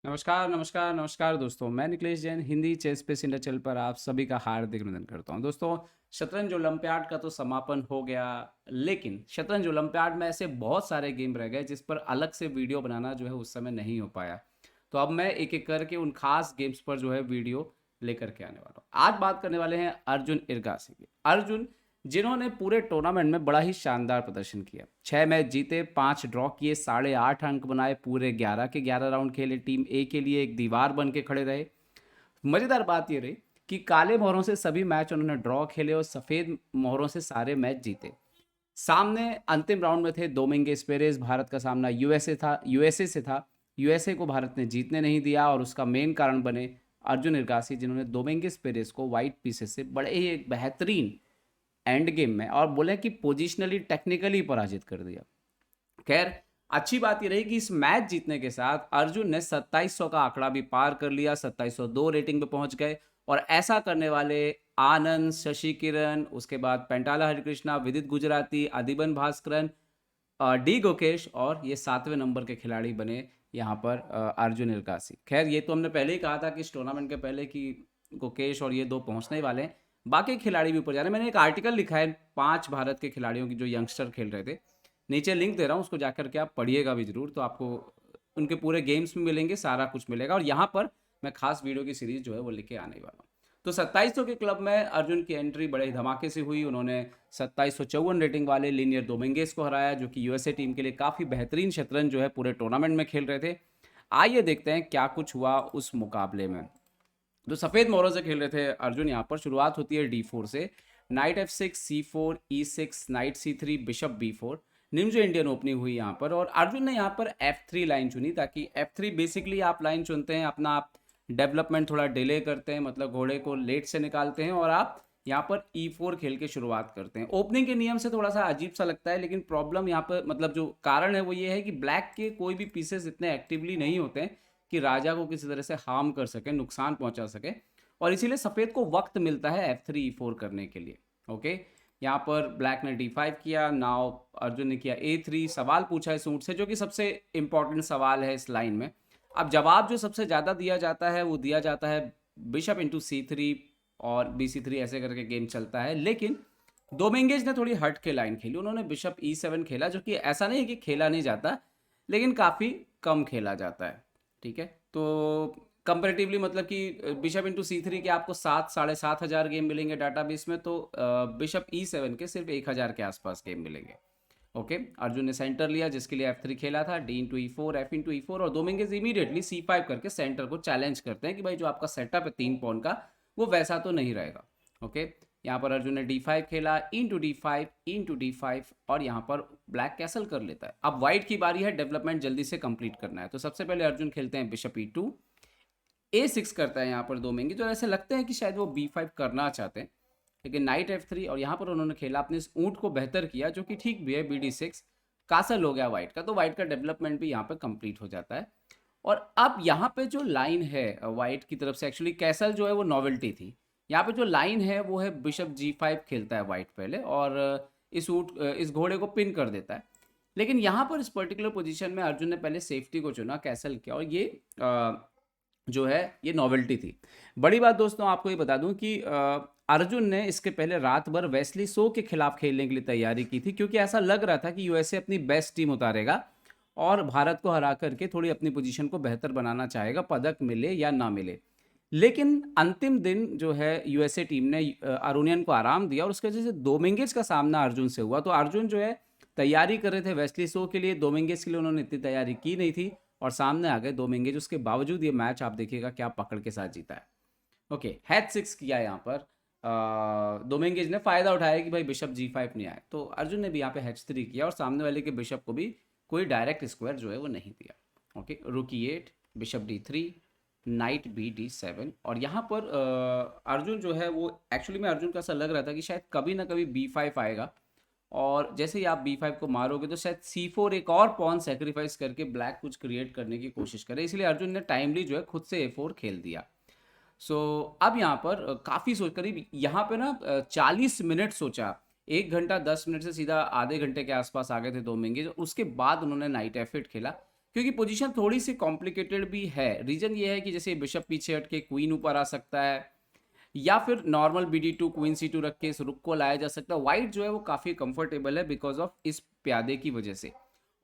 नमस्कार, नमस्कार, नमस्कार दोस्तों। मैं निखिलेश जैन हिंदी चेस पे इंडिया चैनल पर आप सभी का हार्दिक अभिनंदन करता हूँ। दोस्तों, शतरंज ओलंपियाड का तो समापन हो गया, लेकिन शतरंज ओलंपियाड में ऐसे बहुत सारे गेम रह गए जिस पर अलग से वीडियो बनाना जो है उस समय नहीं हो पाया। तो अब मैं एक-एक करके उन खास गेम्स पर जो है वीडियो लेकर के आने वाला हूँ। आज बात करने वाले हैं अर्जुन इरगासी की। अर्जुन जिन्होंने पूरे टूर्नामेंट में बड़ा ही शानदार प्रदर्शन किया। 6 मैच जीते, 5 ड्रॉ किए, 8.5 अंक बनाए, पूरे 11 के 11 राउंड खेले, टीम ए के लिए एक दीवार बन के खड़े रहे। मज़ेदार बात ये रही कि काले मोहरों से सभी मैच उन्होंने ड्रॉ खेले और सफ़ेद मोहरों से सारे मैच जीते। सामने अंतिम राउंड में थे डोमिंगेस पेरेस, भारत का सामना यूएसए से था। यूएसए को भारत ने जीतने नहीं दिया और उसका मेन कारण बने अर्जुन इरगासी, जिन्होंने डोमिंगेस पेरेस को वाइट पीसेस से बड़े ही एक बेहतरीन एंड गेम में और बोले कि पोजिशनली टेक्निकली पराजित कर दिया। खैर, अच्छी बात ये रही कि इस मैच जीतने के साथ अर्जुन ने 2700 का आंकड़ा भी पार कर लिया, 2702 रेटिंग पे पहुंच गए। और ऐसा करने वाले आनंद, शशि किरण, उसके बाद पेंटाला हरिकृष्णा, विदित गुजराती, अधिबन भास्करन, डी गोकेश और ये 7वें नंबर के खिलाड़ी बने यहाँ पर अर्जुन इरगासी। खैर, ये तो हमने पहले ही कहा था कि इस टूर्नामेंट के पहले कि गोकेश और ये दो पहुंचने ही वाले हैं, बाकी खिलाड़ी भी ऊपर जा रहे हैं। मैंने एक आर्टिकल लिखा है 5 भारत के खिलाड़ियों की जो यंगस्टर खेल रहे थे, नीचे लिंक दे रहा हूँ, उसको जाकर के आप पढ़िएगा भी जरूर, तो आपको उनके पूरे गेम्स में मिलेंगे, सारा कुछ मिलेगा। और यहाँ पर मैं खास वीडियो की सीरीज जो है वो लेके आने वाला हूँ। तो 2700 के क्लब में अर्जुन की एंट्री बड़े धमाके से हुई। उन्होंने 2754 रेटिंग वाले लिनियर डोमिंगेस को हराया, जो कि यूएसए टीम के लिए काफ़ी बेहतरीन शतरंज जो है पूरे टूर्नामेंट में खेल रहे थे। आइए देखते हैं क्या कुछ हुआ उस मुकाबले में। जो सफ़ेद मोहरों से खेल रहे थे अर्जुन, यहाँ पर शुरुआत होती है D4 से। Night F6, C4, E6, night C3, bishop B4। निम्न इंडियन ओपनिंग हुई यहाँ पर और अर्जुन ने यहाँ पर F3 लाइन चुनी, ताकि F3 बेसिकली आप लाइन चुनते हैं अपना, आप डेवलपमेंट थोड़ा डिले करते हैं, मतलब घोड़े को लेट से निकालते हैं और आप यहाँ पर E4 खेल के शुरुआत करते हैं। ओपनिंग के नियम से थोड़ा सा अजीब सा लगता है, लेकिन प्रॉब्लम यहाँ पर, मतलब जो कारण है वो ये है कि ब्लैक के कोई भी पीसेस इतने एक्टिवली नहीं होते हैं कि राजा को किसी तरह से हार्म कर सके, नुकसान पहुंचा सके, और इसीलिए सफ़ेद को वक्त मिलता है F3 E4 करने के लिए। ओके, यहाँ पर ब्लैक ने D5 किया, नाउ अर्जुन ने किया A3। सवाल पूछा है सूट से, जो कि सबसे इंपॉर्टेंट सवाल है इस लाइन में। अब जवाब जो सबसे ज़्यादा दिया जाता है वो दिया जाता है बिशप इंटू C3 और BC3, ऐसे करके गेम चलता है। लेकिन डोमिंगेज ने थोड़ी हट के लाइन खेली, उन्होंने बिशप E7 खेला, जो कि ऐसा नहीं है कि खेला नहीं जाता, लेकिन काफ़ी कम खेला जाता है। ठीक है, तो कंपेरेटिवली मतलब कि बिशप इंटू C3 के आपको 7-7,500 गेम मिलेंगे डाटाबेस में, तो बिशप E7 के सिर्फ 1000 के आसपास गेम मिलेंगे। ओके, अर्जुन ने सेंटर लिया, जिसके लिए F3 खेला था, D into E4, F into E4, और डोमिंगेज इमीडिएटली C5 करके सेंटर को चैलेंज करते हैं कि भाई जो आपका सेटअप है 3 पॉन का, वो वैसा तो नहीं रहेगा। ओके, यहाँ पर अर्जुन ने D5 खेला, इंटू D5, इंटू D5, और यहाँ पर ब्लैक कैसल कर लेता है। अब व्हाइट की बारी है, डेवलपमेंट जल्दी से कंप्लीट करना है, तो सबसे पहले अर्जुन खेलते हैं बिशप E2, A6 करता है यहाँ पर डोमिंगेज, जो ऐसे लगते हैं कि शायद वो B5 करना चाहते हैं, लेकिन नाइट F3, और यहाँ पर उन्होंने खेला अपने इस ऊंट को बेहतर किया, जो कि ठीक भी है। BD6 कासल हो गया वाइट का, तो वाइट का डेवलपमेंट भी यहाँ पे कंप्लीट हो जाता है। और अब यहाँ पे जो लाइन है वाइट की तरफ से, एक्चुअली कैसल जो है वो नॉवेल्टी थी। यहाँ पे जो लाइन है वो है बिशप G5 खेलता है वाइट पहले, और इस घोड़े को पिन कर देता है। लेकिन यहाँ पर इस पर्टिकुलर पोजीशन में अर्जुन ने पहले सेफ्टी को चुना, कैसल किया, और ये जो है ये नॉवेल्टी थी। बड़ी बात दोस्तों आपको ये बता दूं कि अर्जुन ने इसके पहले रात भर वेस्ली सो के खिलाफ खेलने के लिए तैयारी की थी, क्योंकि ऐसा लग रहा था कि यूएसए अपनी बेस्ट टीम उतारेगा और भारत को हरा करके थोड़ी अपनी पोजीशन को बेहतर बनाना चाहेगा, पदक मिले या ना मिले। लेकिन अंतिम दिन जो है यूएसए टीम ने अरुणियन को आराम दिया, और उसके वजह से डोमिंगेज का सामना अर्जुन से हुआ। तो अर्जुन जो है तैयारी कर रहे थे वेस्ली सो के लिए, डोमिंगेज के लिए उन्होंने इतनी तैयारी की नहीं थी, और सामने आ गए डोमिंगेज। उसके बावजूद ये मैच आप देखिएगा क्या पकड़ के साथ जीता है। ओके, H6 किया यहाँ पर डोमिंगेज ने फायदा उठाया कि भाई बिशप G5 नहीं आए, तो अर्जुन ने भी यहाँ पे H3 किया, और सामने वाले के बिशप को भी कोई डायरेक्ट स्क्वायर जो है वो नहीं दिया। ओके, रुक E8, bishop D3, night BD7, और यहाँ पर अर्जुन जो है वो, एक्चुअली में अर्जुन का ऐसा लग रहा था कि शायद कभी ना कभी B5 आएगा, और जैसे ही आप B5 को मारोगे तो शायद C4 एक और पॉन सेक्रीफाइस करके ब्लैक कुछ क्रिएट करने की कोशिश करे, इसलिए अर्जुन ने टाइमली जो है खुद से A4 खेल दिया। सो अब यहाँ पर काफ़ी सोच, करीब यहाँ पे ना 40 मिनट सोचा, 1 घंटा 10 मिनट से सीधा आधे घंटे के आसपास आ गए थे डोमिंगेज, उसके बाद उन्होंने नाइट F8 खेला, क्योंकि पोजीशन थोड़ी सी कॉम्प्लिकेटेड भी है। रीजन ये है कि जैसे बिशप पीछे हट के क्वीन ऊपर आ सकता है, या फिर नॉर्मल BD2 क्वीन C2 रख के इस रुक को लाया जा सकता है। वाइट जो है वो काफ़ी कंफर्टेबल है बिकॉज ऑफ इस प्यादे की वजह से।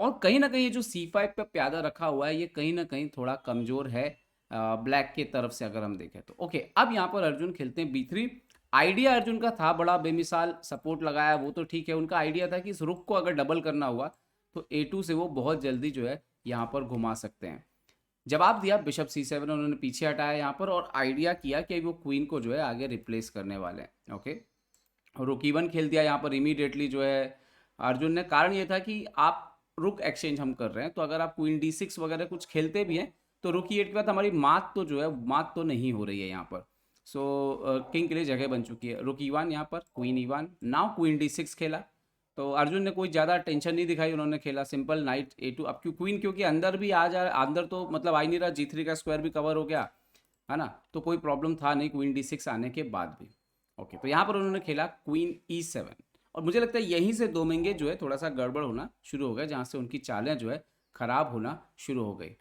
और कहीं ना कहीं ये जो C5 पे प्यादा रखा हुआ है ये कहीं ना कहीं थोड़ा कमज़ोर है ब्लैक के तरफ से अगर हम देखें तो। ओके, अब यहाँ पर अर्जुन खेलते हैं B3। आइडिया अर्जुन का था बड़ा बेमिसाल, सपोर्ट लगाया वो तो ठीक है। उनका आइडिया था कि इस रुक को अगर डबल करना हुआ तो A2 से वो बहुत जल्दी जो है यहाँ पर घुमा सकते हैं। जवाब दिया बिशप C7, उन्होंने पीछे हटाया यहाँ पर और आइडिया किया कि वो क्वीन को जो है आगे रिप्लेस करने वाले हैं। ओके, रुक E1 खेल दिया यहाँ पर इमीडिएटली जो है अर्जुन ने। कारण ये था कि आप रुक एक्सचेंज हम कर रहे हैं, तो अगर आप क्वीन D6 वगैरह कुछ खेलते भी हैं तो रुक E8 के बाद हमारी मात तो जो है मात तो नहीं हो रही है यहाँ पर। सो किंग के लिए जगह बन चुकी है। रुक E1 यहाँ पर, queen E1, now queen D6 खेला तो अर्जुन ने कोई ज़्यादा टेंशन नहीं दिखाई, उन्होंने खेला सिंपल नाइट A2। अब क्वीन क्योंकि अंदर भी आ जा, अंदर तो मतलब आ ही नहीं रहा, G3 का स्क्वायर भी कवर हो गया है ना, तो कोई प्रॉब्लम था नहीं क्वीन D6 आने के बाद भी। ओके, तो यहाँ पर उन्होंने खेला क्वीन E7 और मुझे लगता है यहीं से दोमिंगे जो है थोड़ा सा गड़बड़ होना शुरू हो गया, जहाँ से उनकी चालें जो है ख़राब होना शुरू हो गई।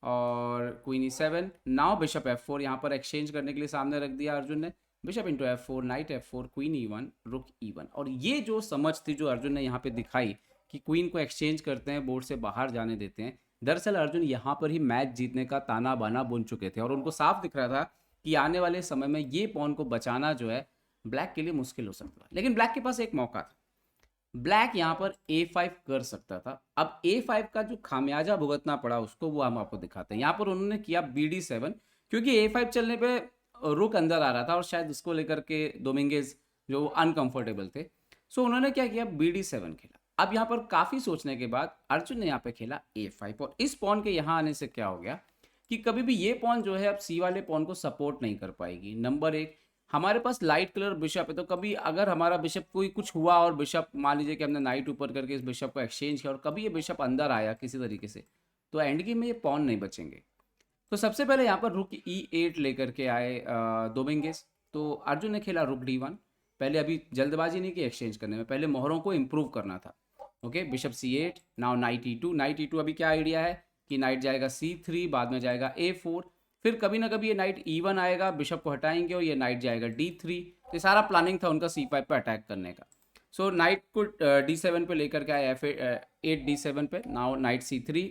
और queen E7, now bishop F4 यहाँ पर एक्सचेंज करने के लिए सामने रख दिया अर्जुन ने। Bishop into F4, night F4, queen E1, रुक E1। और ये जो समझ थी जो अर्जुन ने यहाँ पे दिखाई कि क्वीन को एक्सचेंज करते हैं, बोर्ड से बाहर जाने देते हैं, दरअसल अर्जुन यहाँ पर ही मैच जीतने का ताना बाना बुन चुके थे और उनको साफ दिख रहा था कि आने वाले समय में ये पॉन को बचाना जो है ब्लैक के लिए मुश्किल हो सकता है। लेकिन ब्लैक के पास एक मौका था, ब्लैक यहाँ पर A5 कर सकता था। अब A5 का जो खामियाजा भुगतना पड़ा उसको वो हम आपको दिखाते हैं। यहाँ पर उन्होंने किया BD7, क्योंकि A5 चलने पे रुक अंदर आ रहा था और शायद उसको लेकर के दोमिंगेज जो अनकंफर्टेबल थे। सो उन्होंने क्या किया, BD7 खेला। अब यहाँ पर काफ़ी सोचने के बाद अर्जुन ने यहाँ पे खेला A5 और इस पॉन के यहाँ आने से क्या हो गया कि कभी भी ये पॉन जो है अब C वाले पॉन को सपोर्ट नहीं कर पाएगी। नंबर एक, हमारे पास लाइट कलर बिशप है, तो कभी अगर हमारा बिशप कोई कुछ हुआ और बिशप मान लीजिए कि हमने नाइट ऊपर करके इस बिशप को एक्सचेंज किया और कभी ये बिशप अंदर आया किसी तरीके से, तो एंड गेम में ये पॉन नहीं बचेंगे। तो सबसे पहले यहाँ पर रुक E8 लेकर के आए दोमिंगेस। तो अर्जुन ने खेला रुक D1। पहले अभी जल्दबाजी नहीं की एक्सचेंज करने में, पहले मोहरों को इंप्रूव करना था। Okay, bishop C8, now night E2। Night E2 अभी क्या आइडिया है कि नाइट जाएगा C3, बाद में जाएगा A4, फिर कभी ना कभी ये नाइट E1 आएगा, बिशप को हटाएंगे और ये नाइट जाएगा D3। तो सारा प्लानिंग था उनका C5 पे अटैक करने का। सो नाइट को D7 पे लेकर के आए, F8 D7 पे। Now night C3,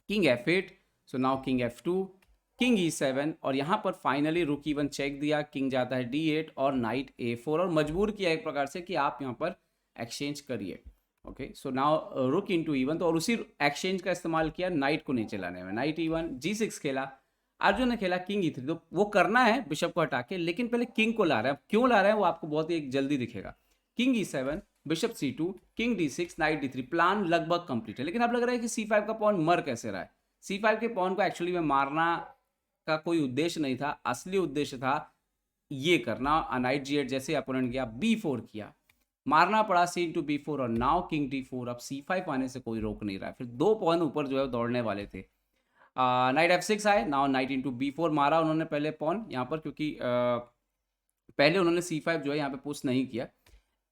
king F8, so now king F2, king E7 और यहाँ पर फाइनली रुक E1 चेक दिया, किंग जाता है D8 और नाइट A4 और मजबूर किया एक प्रकार से कि आप यहाँ पर एक्सचेंज करिए। ओके, सो नाउ रुक इनटू E1, तो और उसी एक्सचेंज का इस्तेमाल किया नाइट को नहीं चलाने में। नाइट E1, G6 खेला, अर्जुन ने खेला किंग E3। तो वो करना है बिशप को हटा के, लेकिन पहले किंग को ला रहा है। क्यों ला रहा है वो आपको बहुत ही जल्दी दिखेगा। King E7, bishop C2, king D6, night D3। Plan लगभग कंप्लीट है, लेकिन अब लग रहा है कि C5 का पॉन मर कैसे रहा है। C5 के पॉन को एक्चुअली में मारना का कोई उद्देश्य नहीं था, असली उद्देश्य था ये करना। नाइट G8 जैसे अपोनेंट गया B4 किया, मारना पड़ा C into B4 और नाउ किंग D4। अब C5 आने से कोई रोक नहीं रहा है, फिर 2 पॉन ऊपर जो है दौड़ने वाले थे। नाइट F6 आए, नाउ नाइट इंटू B4 मारा उन्होंने पहले पॉन यहाँ पर, क्योंकि पहले उन्होंने C5 जो है यहाँ पे पुश नहीं किया।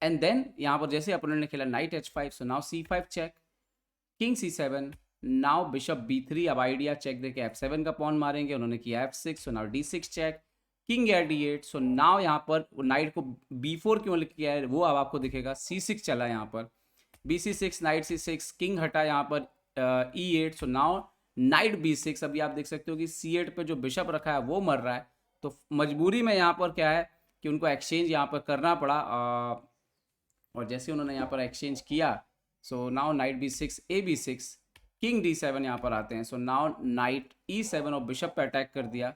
एंड देन यहाँ पर जैसे अपोनेंट ने खेला knight H5, so now C5 check, king C7, now bishop B3। अब आइडिया चेक देके F7 का पॉन मारेंगे, उन्होंने किया F6, so now D6 check, king या D8। सो नाउ यहाँ पर नाइट को B4 क्यों किया है वो अब आपको दिखेगा। C6 चला यहाँ पर, BC6, नाइट C6, किंग हटा यहाँ पर E8, so now night B6। अभी आप देख सकते हो कि C8 पे जो बिशप रखा है वो मर रहा है, तो मजबूरी में यहाँ पर क्या है कि उनको एक्सचेंज यहाँ पर करना पड़ा। और जैसे उन्होंने यहाँ पर एक्सचेंज किया, so now night B6, AB6, king D7 यहाँ पर आते हैं। सो नाउ नाइट E7 और बिशप पे अटैक कर दिया।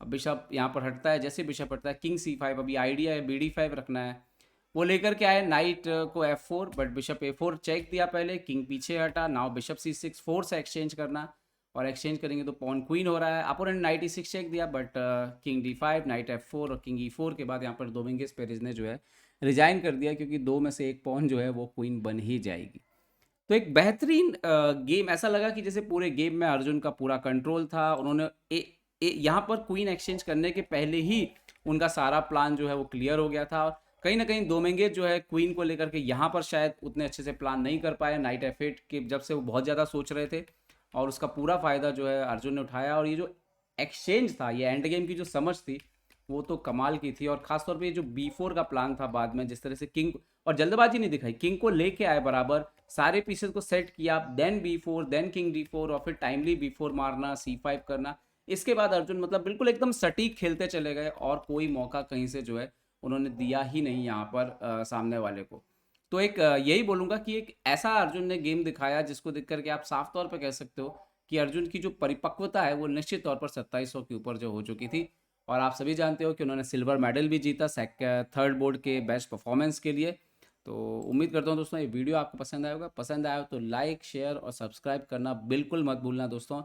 अब बिशप यहाँ पर हटता है, जैसे बिशप हटता है किंग C5। अभी आइडिया है BD5 रखना है, वो लेकर के आए नाइट को F4, but bishop A4 check दिया पहले, किंग पीछे हटा। नाउ बिशप C6, 4 से एक्सचेंज करना, और एक्सचेंज करेंगे तो पॉन क्वीन हो रहा है। अपोनेंट नाइट E6 चेक दिया, but king D5, night F4 और किंग E4 के बाद यहाँ पर दोमिंगेस पेरेज ने जो है रिजाइन कर दिया, क्योंकि 2 में से एक पॉन जो है वो क्वीन बन ही जाएगी। तो एक बेहतरीन गेम, ऐसा लगा कि जैसे पूरे गेम में अर्जुन का पूरा कंट्रोल था। उन्होंने यहाँ पर क्वीन एक्सचेंज करने के पहले ही उनका सारा प्लान जो है वो क्लियर हो गया था। और कहीं ना कहीं दोमिंगेज जो है क्वीन को लेकर के यहाँ पर शायद उतने अच्छे से प्लान नहीं कर पाए। नाइट F8 के जब से वो बहुत ज़्यादा सोच रहे थे, और उसका पूरा फ़ायदा जो है अर्जुन ने उठाया। और ये जो एक्सचेंज था, ये एंड गेम की जो समझ थी, वो तो कमाल की थी। और ख़ास तौर पे ये जो B4 का प्लान था बाद में, जिस तरह से किंग, और जल्दबाजी नहीं दिखाई, किंग को लेके आए बराबर, सारे पीसेस को सेट किया, then B4, then king D4, और फिर टाइमली B4 मारना, C5 करना। इसके बाद अर्जुन मतलब बिल्कुल एकदम सटीक खेलते चले गए, और कोई मौका कहीं से जो है उन्होंने दिया ही नहीं यहाँ पर सामने वाले को। तो एक यही बोलूँगा कि एक ऐसा अर्जुन ने गेम दिखाया जिसको देख करके आप साफ तौर पे कह सकते हो कि अर्जुन की जो परिपक्वता है वो निश्चित तौर पर 2700 के ऊपर जो हो चुकी थी। और आप सभी जानते हो कि उन्होंने सिल्वर मेडल भी जीता थर्ड बोर्ड के बेस्ट परफॉर्मेंस के लिए। तो उम्मीद करता हूँ दोस्तों ये वीडियो आपको पसंद आएगा। पसंद आया हो तो लाइक, शेयर और सब्सक्राइब करना बिल्कुल मत भूलना दोस्तों।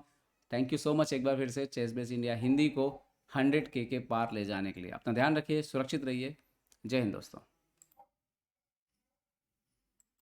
थैंक यू सो मच एक बार फिर से चेस बेस इंडिया हिंदी को 100K के पार ले जाने के लिए। अपना ध्यान रखिए, सुरक्षित रहिए। जय हिंद दोस्तों।